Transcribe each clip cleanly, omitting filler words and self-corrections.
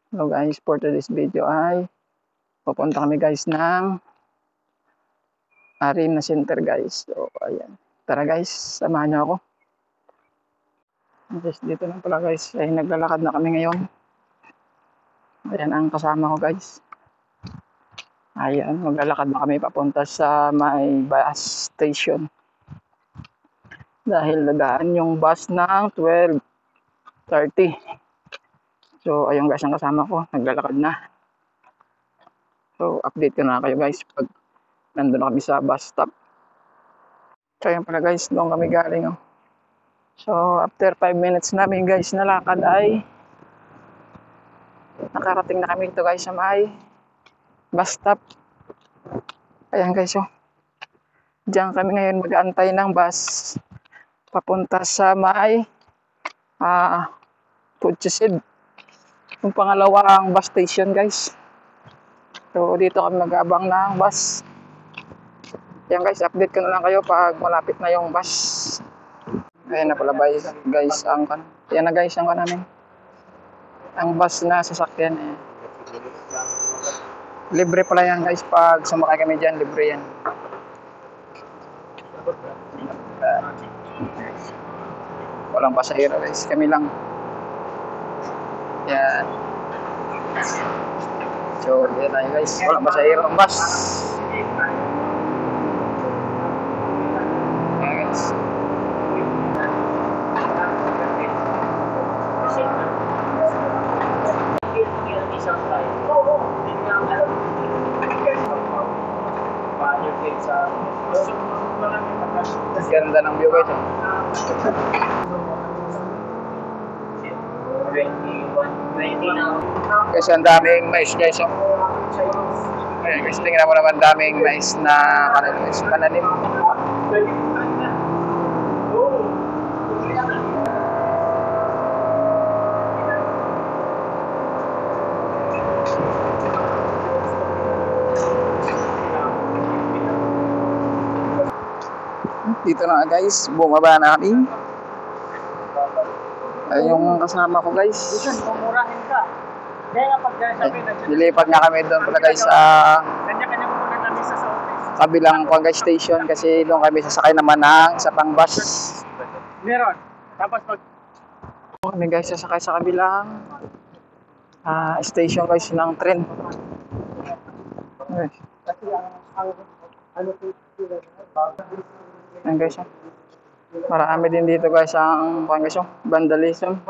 Hello guys, for today's video ay pupunta kami guys ng Arena Center guys. So ayan, tara guys, samahan niyo ako. Guys, dito na pala guys, ay naglalakad na kami ngayon. Ayan ang kasama ko guys. Ayan, maglalakad na kami papunta sa may bus station. Dahil nadaan yung bus ng 12:30. So ayun guys, ang kasama ko, naglalakad na. So update ko na kayo guys pag nandun na kami sa bus stop. So ayan pala guys, doon kami galing. So after 5 minutes namin guys nalakad ay nakarating na kami dito guys sa may bus stop. Ayan guys, oh. Diyan kami ngayon mag-aantay ng bus papunta sa may Putchisid. Yung pangalawang bus station guys. So dito kami mag-aabang ng bus. Ayan guys, update ko na lang kayo pag malapit na yung bus. Ayan na pala guys ang kan. Ayan na guys ang kan namin. Ang bus na sasakyan eh. Libre pala yan guys pag sumakay kami dyan, libre yan. Walang pasahero guys, kami lang. Yan. So, dito tayo guys, walang pasahero ang bus. Yan guys. Ganda ng view guys. Kasi ang daming mais guys. Ayan guys, tingnan mo naman daming mais na pananim. Dito na guys, bumaba na kami. Ay yung kasama ko guys. Pumurahin ka. Kaya nga pag sabi na Nilipat nga kami doon pala guys sa kanya-kanya muna namin sa office. kabilang guys station kasi doon kami sasakay naman ng sa pang bus. Meron. Tapos pag Kami guys sasakay sa kabilang station guys ng tren. Okay. kasi ang ano Ayan guys, oh. Marami din dito guys ang guys, oh, vandalism.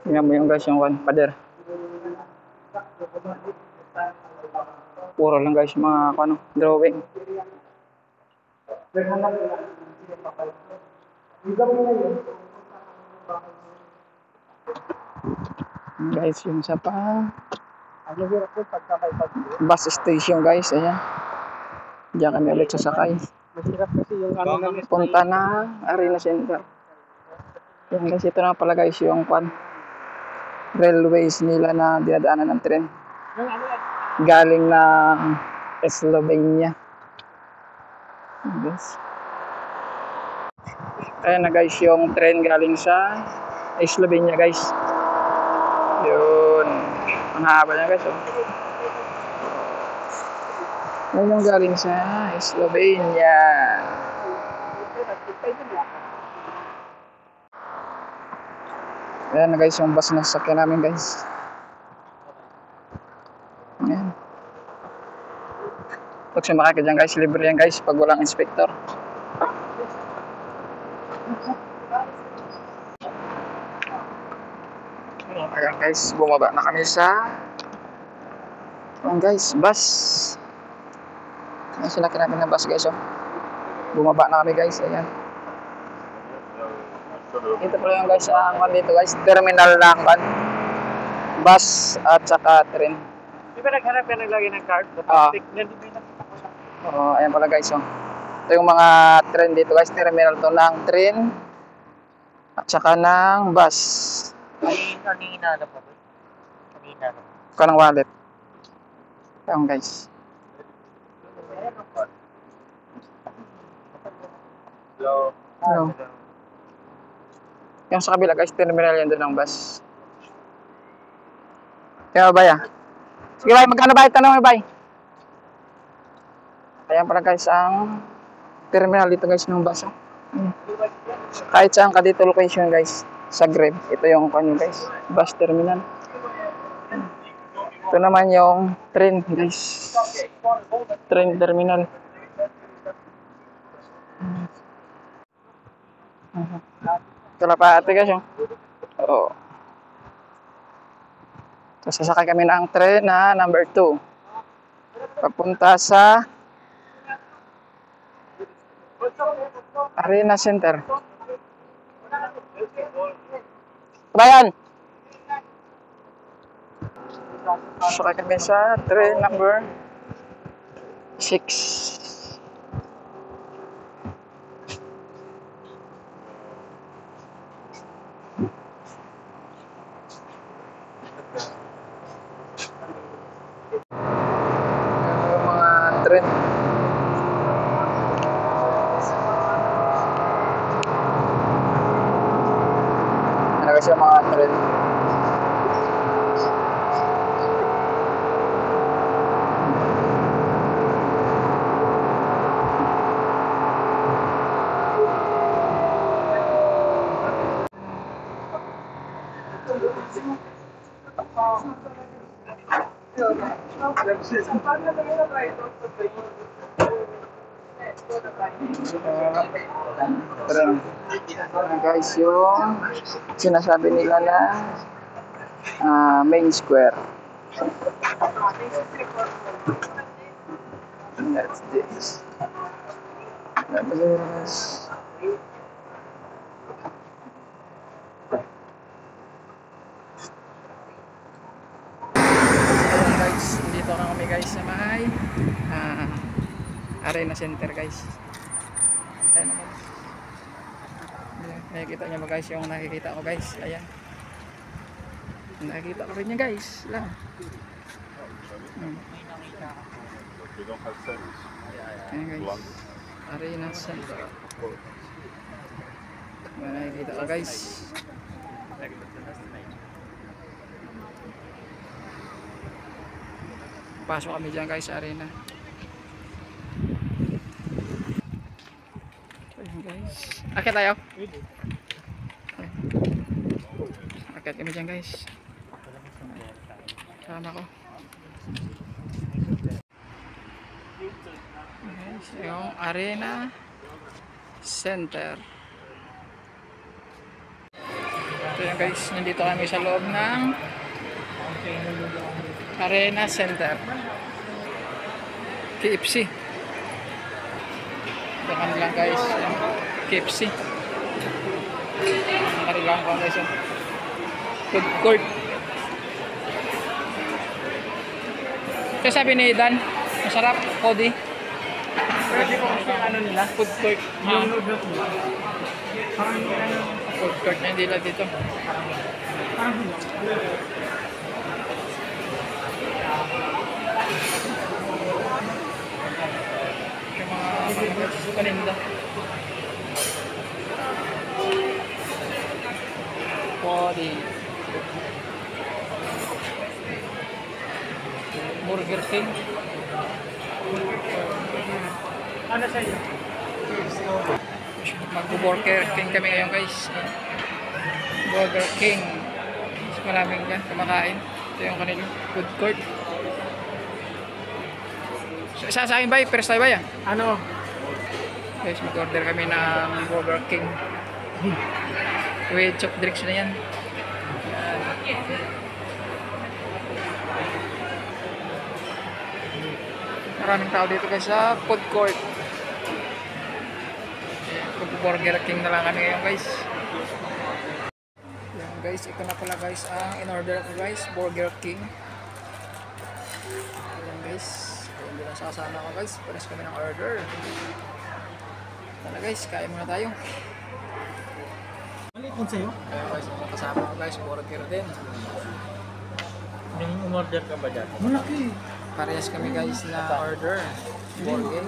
Tingnan mo yung guys yung pader. Puro lang guys mga drawing. Guys, yung sa pa ano hirap ko pagkakaipag. bus station guys, ayan. Diyan kami ulit sasakay. Mahirap kasi yung ano namin. Punta na Arena Center. Yan guys, ito na pala guys yung railways nila na dinadaanan ng tren. Yung ano Galing na Slovenia. Guys. Ayan na guys yung tren galing sa Slovenia guys. Yun. Ang haba niya guys. Oh. Ayan yung galing sa Slovenia. Ayan na guys yung bus na sasakyan namin guys. Ayan. Pag sumakay ka dyan guys, libre yan guys pag walang inspector. Ayan guys, bumaba na kami sa guys, bus. Ayan, sinakyan namin ng bus guys, oh. Bumaba na kami guys, ayan. Ito pala yung guys, dito guys, terminal ng bus at saka tren. Di ba naghanap yan naglagay ng card? Oo, ayan pala guys, oh. Ito yung mga tren dito guys, terminal to ng tren at saka ng bus. Kanina na pa. Kanina na. Kanang wallet. Ayan guys. Hello. Hello. Yung sa kabila guys, terminal yan doon ng bus. Kaya bay ah. Sige bay, magkano bay? Tanong mo bay. Ayan pala guys ang terminal dito guys ng bus. Kahit saan ka dito location guys. Sa Grab. Ito yung kanyo guys. Bus terminal. Ito naman yung train guys. Train terminal. Kalapate guys yung. Oo. So, sasakay kami ng train na number 2. Papunta sa Arena Center. Bayan! Sasakay kami sa train number 6. Yung mga train. Ano kasi yung mga train. Guys, yung sinasabi nila na main square. That's this. Tapos, guys, dito na kami guys sa may Arena Center guys. Ayan guys. Nakikita nyo ba guys yung nakikita ko guys. Ayan. Nakikita ko rin niya guys. Lang. Ayan guys. Arena Center. Nakikita ko guys. Pasok kami dyan guys sa arena. Ayan guys. Akit tayo. Akit kami dyan guys. Sama ko. Guys, yung Arena Center. Ito yan guys. Nandito kami sa loob ng Arena Center. KFC. Baka lang guys. KFC. Nakarilang ko guys. Food court. Kaya sabi ni Dan, masarap, Cody. Pwede ko kasi ano nila? Food court. Yung noodles nila. Parang ano? Food court na nila dito. Parang Yung mga paninda. Cody. Burger King. ano sa iyo? Mag-Burger King kami ngayon guys. Burger King. Mas maraming ka kumakain. Ito yung kanilang food court. Sa akin ba? First time ba yan? Ano? Guys, mag-order kami ng Burger King. With soft drinks na yan. Maraming tao dito guys sa food court. Burger King na lang kami ngayon guys. Yan guys, ito na pala guys ang in-order ko guys, Burger King. Ayan guys, hindi lang sasama ko guys, pares kami ng order. Tara guys, kain muna tayo. Malit mo sa'yo? Ayan guys, kasama ko guys, burger din. Yung umorder ka ba dyan? Malaki. Parehas kami guys na order. Burger.